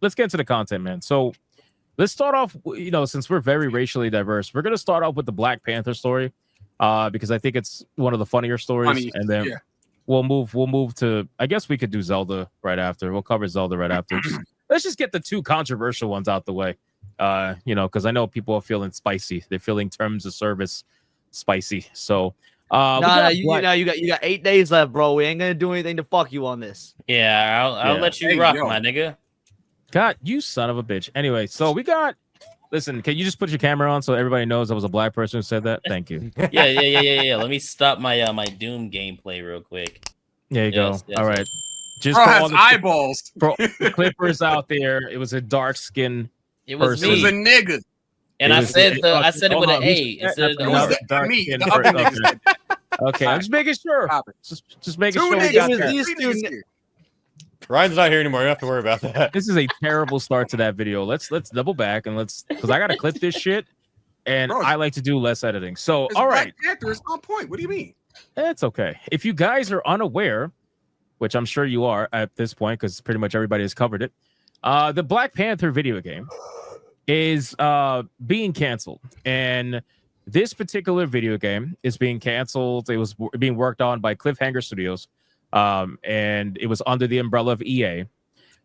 let's get into the content, man. So let's start off. You know, since we're very racially diverse, we're gonna start off with the Black Panther story, because I think it's one of the funnier stories, and then we'll move to. I guess we could do Zelda right after. We'll cover Zelda right after. Let's just get the two controversial ones out the way. You know, because I know people are feeling spicy. They're feeling terms of service spicy. So. You got 8 days left, bro. We ain't gonna do anything to fuck you on this. Yeah, I'll let you rock, my nigga. God, you son of a bitch. Anyway, so we got. Listen, can you just put your camera on so everybody knows I was a black person who said that? Thank you. Yeah. Let me stop my my Doom gameplay real quick. There you go. All right. Just bro has eyeballs. For the Clippers out there, it was a dark skin. It was person. me. It was a nigga. And I said it with an A instead of the Okay, I'm just making sure. Just making sure. Ryan's not here anymore. You don't have to worry about that. This is a terrible start to that video. Let's double back and because I gotta clip this shit, and bro, I like to do less editing. So all right, Black Panther is on point. What do you mean? It's okay. If you guys are unaware, which I'm sure you are at this point, because pretty much everybody has covered it, the Black Panther video game is being canceled, and this particular video game is being canceled. It was being worked on by Cliffhanger Studios, and it was under the umbrella of EA.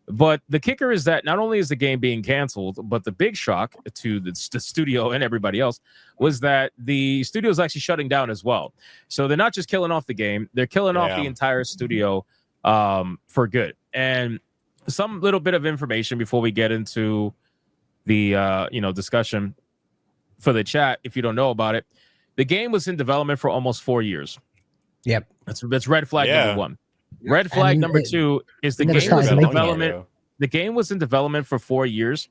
But the kicker is that not only is the game being canceled, but the big shock to the studio and everybody else was that the studio is actually shutting down as well. So they're not just killing off the game, they're killing off the entire studio for good. And some little bit of information before we get into the discussion for the chat. If you don't know about it, the game was in development for almost 4 years. Yep, that's red flag number one. Red flag number two is the game was in development. The game was in development for 4 years,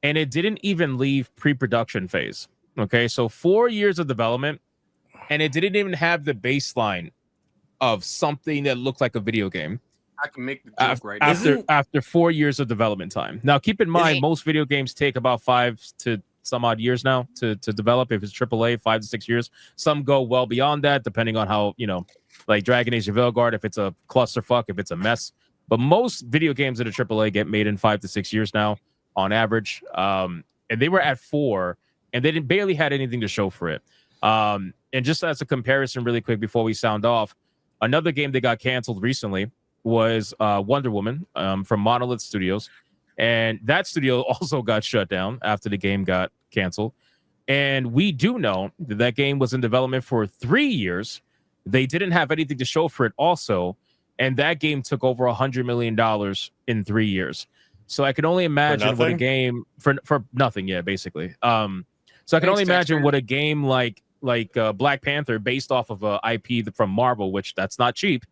and it didn't even leave pre-production phase. Okay, so 4 years of development, and it didn't even have the baseline of something that looked like a video game. I can make the joke right now. After 4 years of development time. Now, keep in mind, most video games take about 5 to some odd years now to develop. If it's AAA, 5 to 6 years. Some go well beyond that, depending on how, like Dragon Age of Veilguard, if it's a clusterfuck, if it's a mess. But most video games that are AAA get made in 5 to 6 years now, on average. And they were at 4, and they barely had anything to show for it. And just as a comparison, really quick, before we sound off, another game that got canceled recently was Wonder Woman from Monolith Studios, and that studio also got shut down after the game got canceled. And we do know that game was in development for 3 years. They didn't have anything to show for it also, and that game took over $100 million in 3 years. So I can only imagine what a game for nothing, basically. So I can only imagine what a game like Black Panther, based off of a IP from Marvel, which that's not cheap.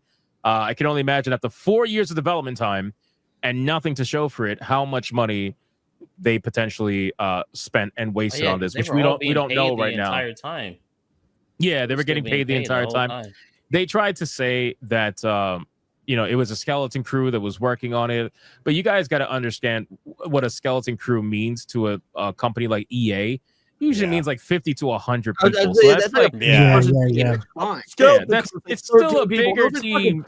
I can only imagine after 4 years of development time and nothing to show for it, how much money they potentially spent and wasted on this, which we don't know right now. Entire time. Yeah, they were getting paid the entire time. They tried to say that it was a skeleton crew that was working on it, but you guys got to understand what a skeleton crew means to a company like EA. Usually means like 50 to 100 people. So that's like it's still a bigger team.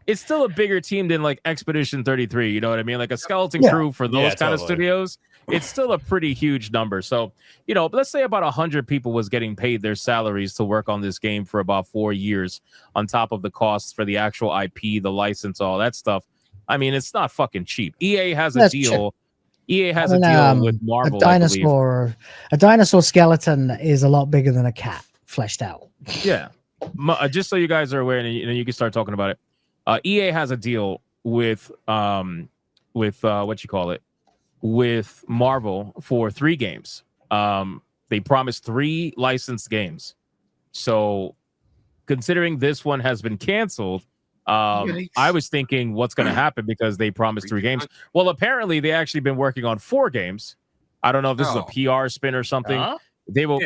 It's still a bigger team than like Expedition 33. You know what I mean? Like a skeleton crew for those kind of studios. It's still a pretty huge number. So, let's say about 100 people was getting paid their salaries to work on this game for about 4 years on top of the costs for the actual IP, the license, all that stuff. I mean, it's not fucking cheap. EA has a deal. EA has a deal with Marvel. A dinosaur skeleton is a lot bigger than a cat fleshed out. Yeah. Just so you guys are aware, and you can start talking about it. EA has a deal with with Marvel for 3 games. They promised 3 licensed games. So considering this one has been canceled, I was thinking what's going to happen because they promised 3 games. Well, apparently they actually been working on 4 games. I don't know if this is a PR spin or something. They will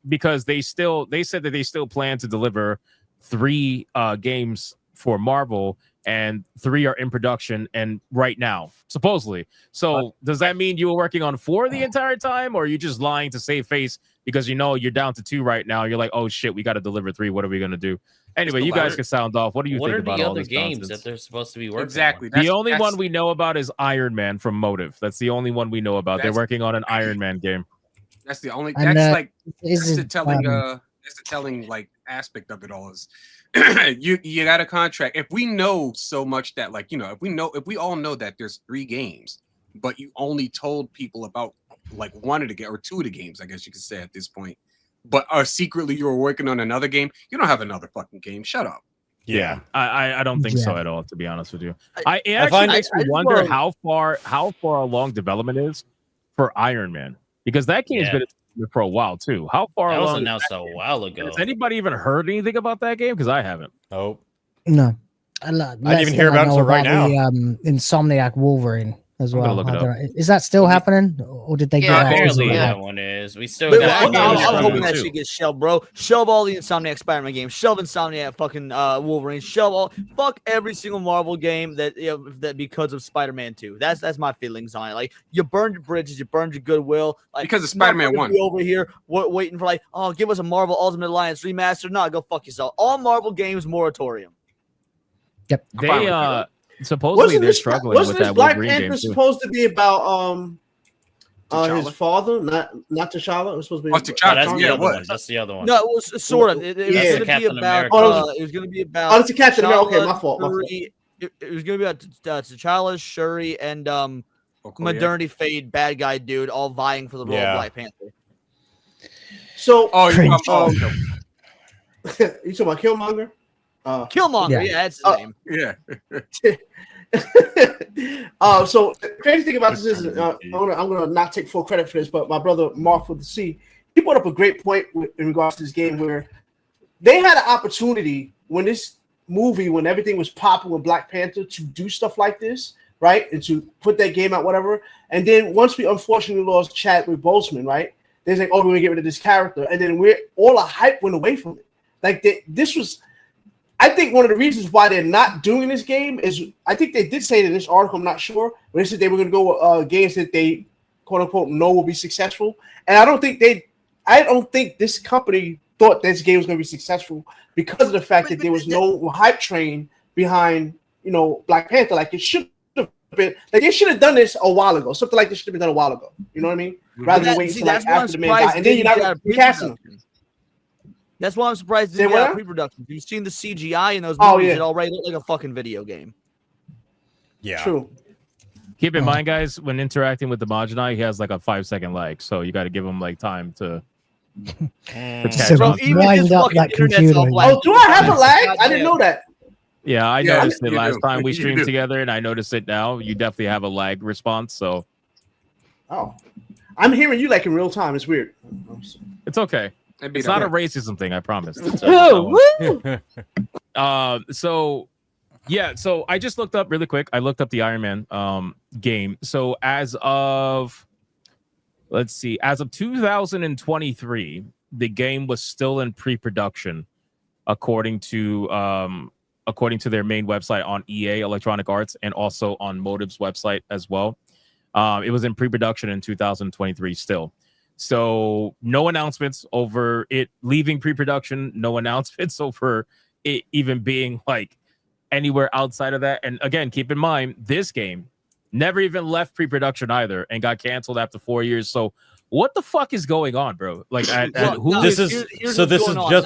because they said that they still plan to deliver 3 games for Marvel and 3 are in production and right now, supposedly. So does that mean you were working on 4 the entire time, or are you just lying to save face because you know you're down to 2 right now? You're like, oh shit, we got to deliver 3. What are we gonna do? Anyway, you guys can sound off. What do you think about all this games nonsense? that they're supposed to be working Exactly. on? The only one we know about is Iron Man from Motive. That's the only one we know about. They're working on an Iron Man game. That's the only. And, That's like is the it, telling. That's the telling like aspect of it all is. you got a contract. If we know so much that like if we all know that there's 3 games, but you only told people about like 1 of the or 2 of the games, I guess you could say at this point, but secretly you were working on another game. You don't have another fucking game. Shut up. Yeah, I don't think so at all, to be honest with you. It actually makes me wonder how far along development is for Iron Man, because that game's been for a while too. How far along? That was announced a while ago. Has anybody even heard anything about that game? Because I haven't. Oh no, I didn't even hear about it until right now. The Insomniac Wolverine as well. Look it up. Is that still happening, or did they get apparently that one is. We still. I'm hoping that shit gets shelved, bro. Shelve all the Insomniac Spider-Man games. Shelve Insomniac fucking Wolverine. Fuck every single Marvel game that that because of Spider-Man 2. That's my feelings on it. Like, you burned your bridges, you burned your goodwill. Like, because of Spider-Man 1. Over here waiting for like, oh, give us a Marvel Ultimate Alliance remaster. No, go fuck yourself. All Marvel games moratorium. Yep. They supposedly they're struggling with that Black Wolverine Panther game supposed to be about his father, not T'Challa. It was supposed to be. That's the other one. That's the other one. No, it was sort of. It was going to be about. It was going to be about. Oh, it's a Captain America. Okay, my fault. It was going to be about T'Challa, Shuri, and Modernity Fade, bad guy dude, all vying for the role of Black Panther. So, you talking about Killmonger? Killmonger, yeah, that's his name. Yeah. So crazy thing about this is I'm gonna not take full credit for this, but my brother Mark with the C, he brought up a great point in regards to this game where they had an opportunity when everything was popping with Black Panther to do stuff like this, right, and to put that game out, whatever. And then once we unfortunately lost Chadwick Boseman, right, they're like, oh, we're gonna get rid of this character, and then all the hype went away from it. Like this was. I think one of the reasons why they're not doing this game is I think they did say in this article, I'm not sure, but they said they were going to go with games that they quote unquote know will be successful. And I don't think this company thought this game was going to be successful because of the fact that there was no hype train behind, Black Panther. Like it should have been, like they should have done this a while ago. Something like this should have been done a while ago. You know what I mean? Rather than waiting until after the man died, and then you're not recasting them. That's why I'm surprised they didn't get pre-production. You've seen the CGI in those movies; it already looked like a fucking video game. Yeah, true. Keep in mind, guys, when interacting with the Majinai, he has like a 5-second lag, so you got to give him like time to catch on. Wind up that computer. Oh, do I have a lag? I didn't know that. Yeah, I noticed it last time we streamed together, and I noticed it now. You definitely have a lag response, so. Oh, I'm hearing you like in real time. It's weird. It's okay. It's not a racism thing, I promise. So I just looked up really quick. I looked up the Iron Man game. So as of 2023, the game was still in pre-production, according to their main website on EA Electronic Arts and also on Motive's website as well. It was in pre-production in 2023 still. So no announcements over it leaving pre-production, no announcements over it even being like anywhere outside of that. And again, keep in mind, this game never even left pre-production either and got canceled after 4 years. So what the fuck is going on, bro? Like, this is just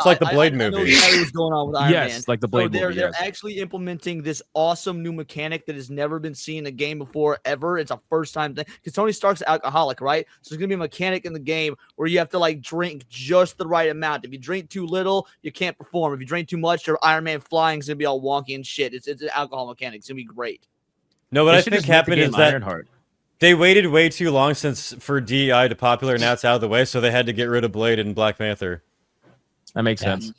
like the Blade movie. What's going on with Iron Man? Like the Blade movie. They're actually implementing this awesome new mechanic that has never been seen in a game before ever. It's a first time thing because Tony Stark's an alcoholic, right? So there's gonna be a mechanic in the game where you have to like drink just the right amount. If you drink too little, you can't perform. If you drink too much, your Iron Man flying is gonna be all wonky and shit. It's an alcohol mechanic. It's gonna be great. No, what I think happened is that they waited way too long for DEI to popular, and now it's out of the way, so they had to get rid of Blade and Black Panther. That makes sense.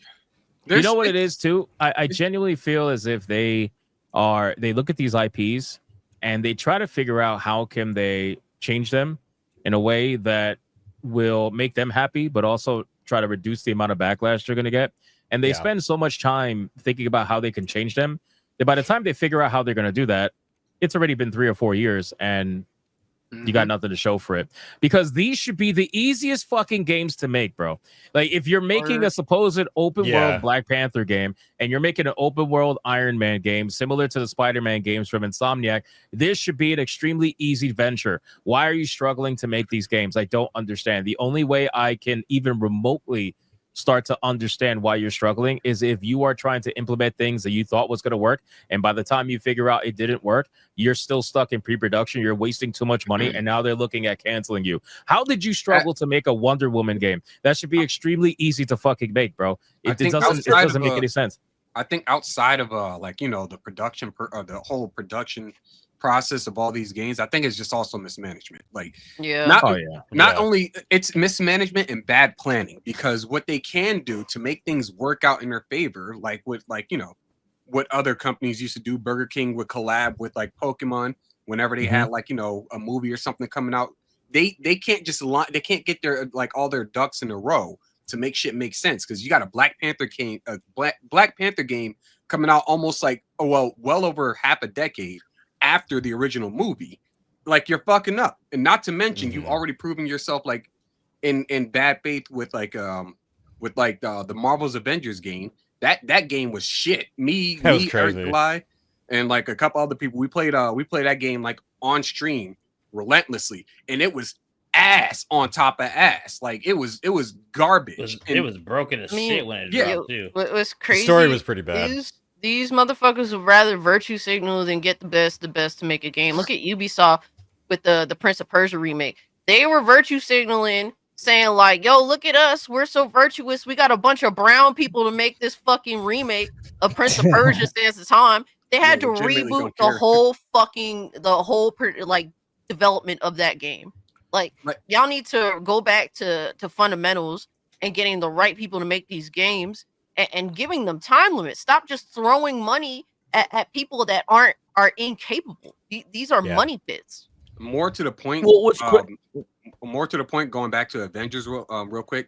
You know what it is, too? I genuinely feel as if they look at these IPs, and they try to figure out how can they change them in a way that will make them happy, but also try to reduce the amount of backlash they're going to get. And they spend so much time thinking about how they can change them By the time they figure out how they're going to do that, it's already been 3 or 4 years, and you got nothing to show for it. Because these should be the easiest fucking games to make, bro. Like, if you're making a supposed open world Black Panther game, and you're making an open world Iron Man game similar to the Spider-Man games from Insomniac, this should be an extremely easy venture. Why are you struggling to make these games? I don't understand. The only way I can even remotely start to understand why you're struggling is if you are trying to implement things that you thought was going to work, and by the time you figure out it didn't work, you're still stuck in pre-production, you're wasting too much money, and now they're looking at canceling you. How did you struggle to make a Wonder Woman game? That should be extremely easy to fucking make, bro. It doesn't make any sense. I think outside of like, you know, the production the whole production process of all these games, I think it's just also mismanagement. Like, not only it's mismanagement and bad planning, because what they can do to make things work out in their favor, like with, like, you know, what other companies used to do. Burger King would collab with like Pokemon whenever they had, like, you know, a movie or something coming out. They can't just they can't get their, like, all their ducks in a row to make shit make sense, because you got a Black Panther game, Black Panther game coming out almost like well over half a decade after the original movie. Like, you're fucking up. And not to mention, you already proven yourself, like, in bad faith with like the Marvel's Avengers game. That game was shit. Me, Eric Bly, and like a couple other people, we played that game like on stream relentlessly, and it was ass on top of ass. Like, it was garbage. It was broken as shit when it dropped too. What was crazy? The story was pretty bad. These motherfuckers would rather virtue signal than get the best to make a game. Look at Ubisoft with the Prince of Persia remake. They were virtue signaling, saying like, yo, look at us, we're so virtuous, we got a bunch of brown people to make this fucking remake of Prince of Persia since the time. They had to reboot the whole like development of that game. Like, y'all need to go back to fundamentals and getting the right people to make these games and giving them time limits. Stop just throwing money at people that are incapable. These are money pits. More to the point. More to the point. Going back to Avengers real quick.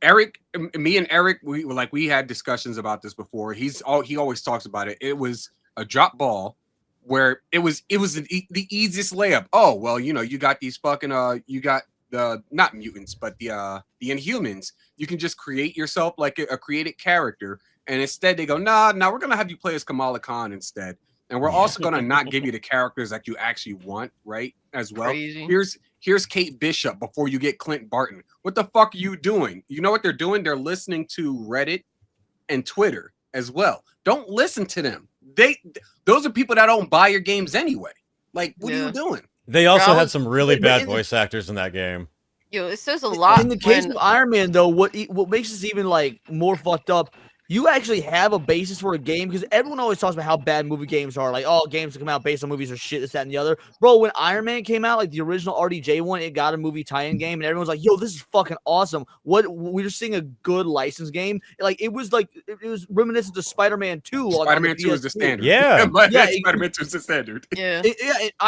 Eric, me and Eric, we had discussions about this before. He always talks about it. It was a drop ball where it was the easiest layup. Oh, well, you know, you got these fucking you got the not mutants, but the Inhumans. You can just create yourself like a created character, and instead they go, nah, we're gonna have you play as Kamala Khan instead, and we're also gonna not give you the characters that you actually want, right? As well. Crazy. Here's Kate Bishop before you get Clint Barton. What the fuck are you doing? You know what they're doing? They're listening to Reddit and Twitter as well. Don't listen to them. Those are people that don't buy your games anyway. Like, what are you doing? They also had some really bad voice actors in that game. Yo, it says a lot. In the case of Iron Man, though, what makes this even like more fucked up, you actually have a basis for a game, because everyone always talks about how bad movie games are. Like, oh, games that come out based on movies are shit, this, that, and the other. Bro, when Iron Man came out, like the original RDJ one, it got a movie tie-in game, and everyone's like, yo, this is fucking awesome. We're just seeing a good license game. Like, it was reminiscent of Spider-Man 2. Spider-Man 2 is the standard. Yeah. Spider-Man 2 is the standard. Yeah.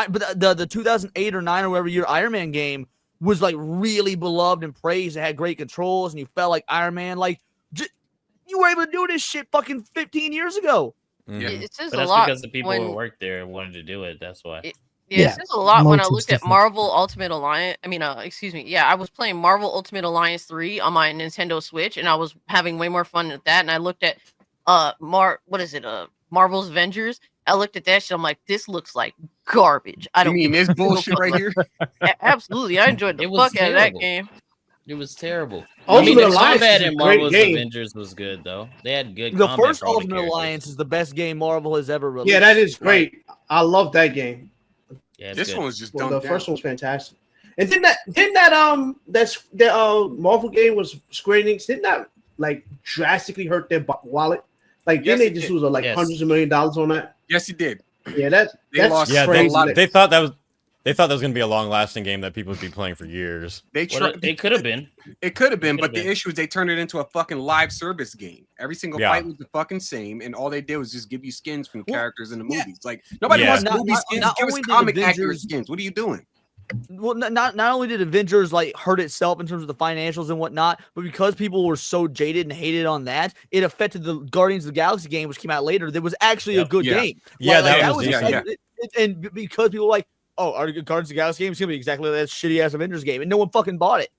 But the 2008 or 9 or whatever year Iron Man game was like really beloved and praised. It had great controls, and you felt like Iron Man. Like, you were able to do this shit fucking 15 years ago. Yeah. It says but a that's lot because the people who worked there wanted to do it. That's why. It says a lot when I looked at Marvel Ultimate Alliance. I was playing Marvel Ultimate Alliance 3 on my Nintendo Switch, and I was having way more fun with that. And I looked at Marvel's Avengers. I looked at that shit. I'm like, this looks like garbage. I don't mean this bullshit right here. Absolutely, I enjoyed the fuck out of that game. It was terrible. Ultimate the Alliance combat is a in great Marvel's game. Avengers was good though. They had good. The combat first for all the Ultimate characters. Alliance is the best game Marvel has ever released. Yeah, that is great. I love that game. Yeah, this good. one was just The first one was fantastic. And didn't that Marvel game was Square Enix? Didn't that like drastically hurt their wallet? Like, Yes, didn't they just lose like hundreds of $1 million on that? Yes, he did. Yeah, that's crazy. They thought that was going to be a long-lasting game that people would be playing for years. It could have been. It could have been, but the issue is they turned it into a fucking live service game. Every single fight was the fucking same, and all they did was just give you skins from characters in the movies. Like, nobody wants movie skins. Give us comic accurate skins. What are you doing? Well, not only did Avengers like hurt itself in terms of the financials and whatnot, but because people were so jaded and hated on that, it affected the Guardians of the Galaxy game, which came out later. That was actually a good game. Yeah, like, that was and because people were like, oh, our Guardians of the Galaxy game is gonna be exactly like that shitty ass Avengers game, and no one fucking bought it.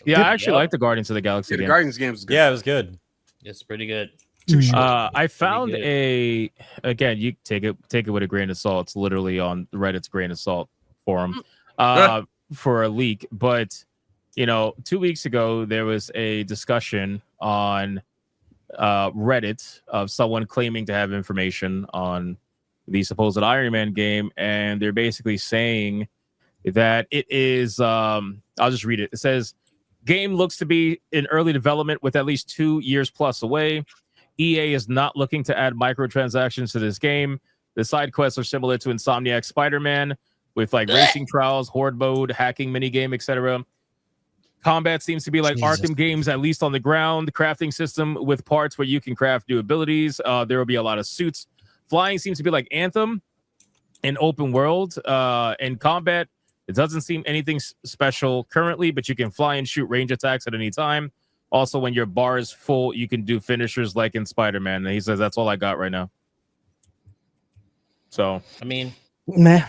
Yeah, I actually like the Guardians of the Galaxy the game. Guardians game was good. Yeah, it was good. It's pretty good. I found again, you take it with a grain of salt. It's literally on Reddit's grain of salt forum for a leak. But 2 weeks ago there was a discussion on Reddit of someone claiming to have information on the supposed Iron Man game, and they're basically saying that it is I'll just read it. It says game looks to be in early development with at least 2 years plus away. EA is not looking to add microtransactions to this game. The side quests are similar to Insomniac Spider-Man with like racing trials, horde mode, hacking minigame, etc. Combat seems to be like Arkham games, at least on the ground. Crafting system with parts where you can craft new abilities. There will be a lot of suits. Flying seems to be like Anthem in open world. In combat, it doesn't seem anything special currently, but you can fly and shoot range attacks at any time. Also, when your bar is full, you can do finishers like in Spider-Man. And he says that's all I got right now. So, I mean, meh.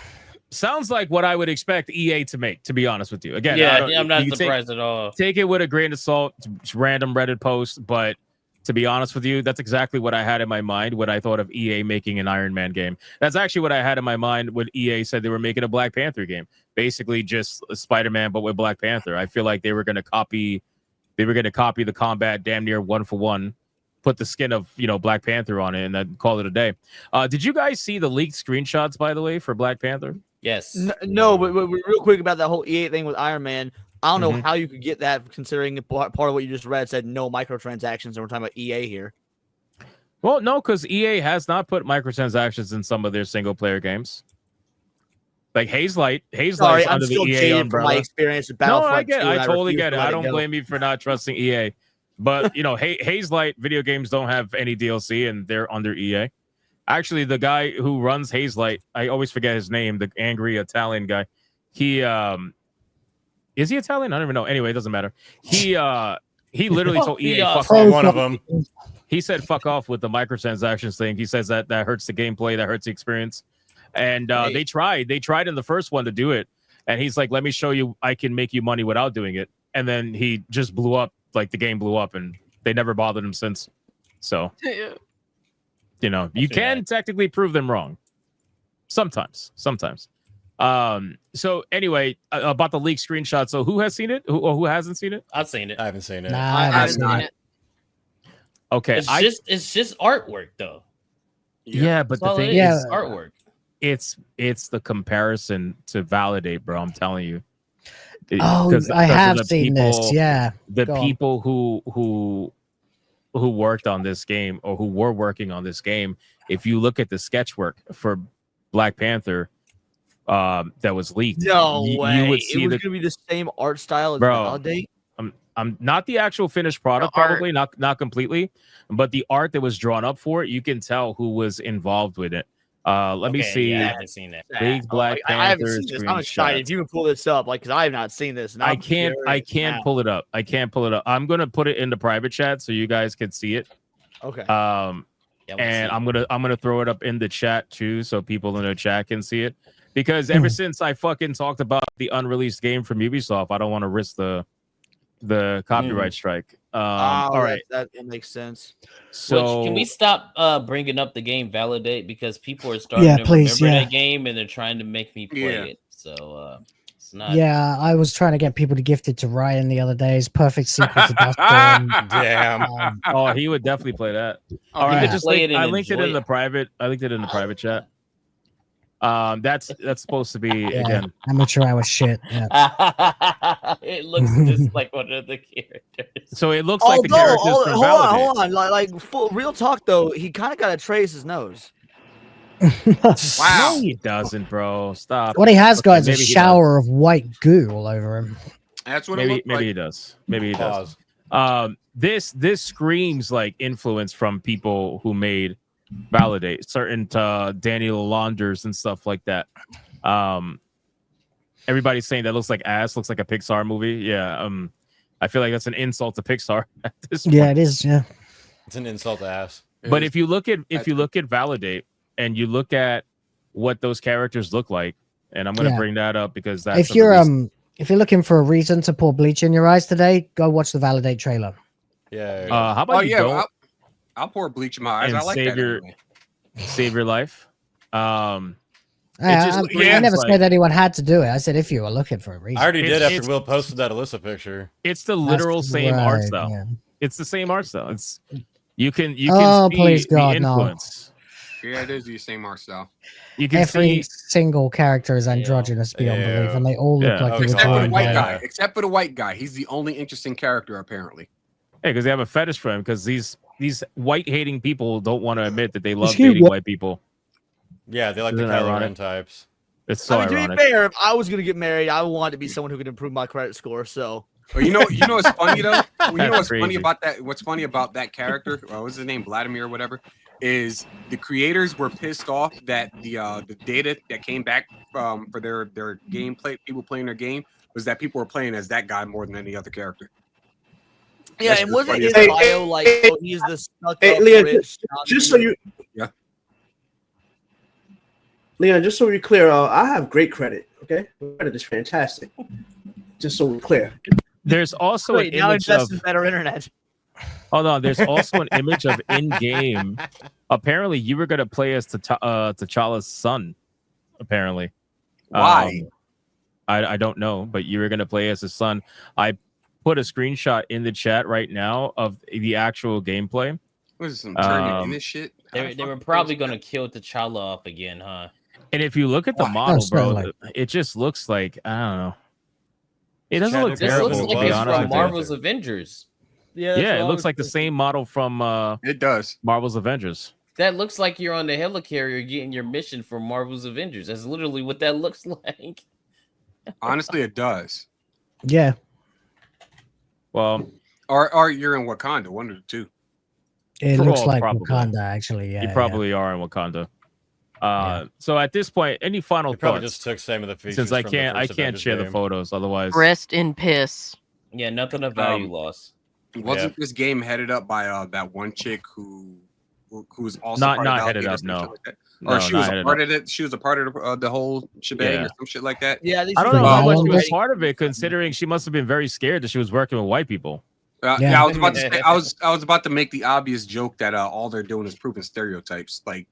Sounds like what I would expect EA to make, to be honest with you. Again, I'm not surprised at all. Take it with a grain of salt. It's random Reddit post, but to be honest with you, that's exactly what I had in my mind when I thought of EA making an Iron Man game. That's actually what I had in my mind when EA said they were making a Black Panther game. Basically, just Spider-Man, but with Black Panther. I feel like they were going to copy the combat damn near one for one, put the skin of Black Panther on it, and then call it a day. Did you guys see the leaked screenshots, by the way, for Black Panther? Yes. No, but real quick about that whole EA thing with Iron Man. I don't know how you could get that, considering part of what you just read said no microtransactions, and we're talking about EA here. Well, no, because EA has not put microtransactions in some of their single player games. Like Hazelight Sorry, I'm under still the EA jaded umbrella. from my experience with Battlefront 2. I totally get it. I don't go. blame you for not trusting EA. But, Hazelight video games don't have any DLC, and they're under EA. Actually, the guy who runs Hazelight, I always forget his name, the angry Italian guy. He is he Italian? I don't even know. Anyway, it doesn't matter. He literally told EA fuck off. One of them. He said fuck off with the microtransactions thing. He says that hurts the gameplay, that hurts the experience. And they tried in the first one to do it. And he's like, let me show you I can make you money without doing it. And then he just blew up, like the game blew up, and they never bothered him since. So you can technically prove them wrong. Sometimes. So anyway, about the leaked screenshot. So who has seen it? Who hasn't seen it? I've seen it. I haven't seen it. Nah, I haven't seen it. Okay. It's just artwork though. Yeah, but the thing is artwork. It's the comparison to validate, bro. I'm telling you. I have seen this. Yeah. The people who worked on this game or who were working on this game, if you look at the sketch work for Black Panther that was leaked, No way. You would see it was going to be the same art style as Bro, Validate. I'm not the actual finished product, probably not completely, but the art that was drawn up for it, you can tell who was involved with it. Let me see. Yeah, I haven't seen it. Big Black Panther. I haven't seen this. I'm excited. If you can pull this up, because I have not seen this. I can't pull it up. I'm gonna put it in the private chat so you guys can see it. Okay. And I'm gonna throw it up in the chat too, so people in the chat can see it. Because ever since I fucking talked about the unreleased game from Ubisoft, I don't want to risk the copyright strike. All right, that makes sense. So can we stop bringing up the game Validate, because people are starting to remember that game and they're trying to make me play it. So it's not. Yeah, I was trying to get people to gift it to Ryan the other day. It's perfect sequel to Dustborn. Damn. He would definitely play that. All right, I linked it in the private. I linked it in the private chat. That's supposed to be again. Amateur hour shit. Yeah. It looks just like one of the characters. So it looks like the characters from Validate. Hold on. Like real talk though, he kind of got a trace his nose. Wow. No, he doesn't, bro. Stop. What he has got is a shower of white goo all over him. That's what maybe it maybe like. he does. Maybe he does. This screams like influence from people who made Validate, certain Daniel Launders and stuff like that. everybody's saying that looks like ass, looks like a Pixar movie. Yeah, I feel like that's an insult to Pixar at this point. Yeah, it is. Yeah, it's an insult to ass. But if you look at Validate and you look at what those characters look like, and I'm going to bring that up because that's if you're looking for a reason to pour bleach in your eyes today, go watch the Validate trailer. Yeah. How about I'll pour bleach in my eyes. I like that. Anyway. Save your life. I never said anyone had to do it. I said if you were looking for a reason. I already did after Will posted that Alyssa picture. It's the literal same art style. Yeah. It's the same art style. It's you can see please the God, influence. No. Yeah, it is the same art style. You can every single character is androgynous beyond belief, and they all look like except for the white guy. Except for the white guy, he's the only interesting character apparently. Hey, because they have a fetish for him. Because these white hating people don't want to admit that they love dating white people. Yeah, they like the Kylo Ren types. It's so ironic. To be fair, if I was gonna get married, I would want to be someone who could improve my credit score. So, you know what's funny though? You know what's funny about that? What's funny about that character? What's his name? Vladimir or whatever. Is the creators were pissed off that the data that came back for their gameplay, people playing their game, was that people were playing as that guy more than any other character. Yeah, and wasn't his bio like, oh, he's the stuck up Leon, rich? Just so you, Leon, just so we're clear, I have great credit. Okay, credit is fantastic. Just so we're clear. There's also an image of better internet. Hold on, there's also an image of in-game. Apparently, you were gonna play as T'Challa's son. Apparently, why? I don't know, but you were gonna play as his son. I put a screenshot in the chat right now of the actual gameplay. What is some turning in this shit? They were probably gonna kill T'Challa off again, huh? And if you look at the model, bro, it just looks like I don't know. It doesn't look terrible. This looks like it's from Marvel's Avengers. Yeah, it looks like the same model from it does Marvel's Avengers. That looks like you're on the helicarrier getting your mission from Marvel's Avengers. That's literally what that looks like. Honestly, it does. Yeah. Well, or you're in Wakanda, one of the two. It looks like Wakanda, actually. Yeah, you probably are in Wakanda. So at this point, any final thoughts? Probably just took some of the features. Since I can't share the photos, otherwise. Rest in piss. Yeah, nothing of value lost. Wasn't this game headed up by that one chick who was also not headed up? No. Or she was a part of it. She was a part of the whole shebang or some shit like that. Yeah, I don't know how much she was part of it, considering she must have been very scared that she was working with white people. I was about to say, I was about to make the obvious joke that all they're doing is proving stereotypes. Like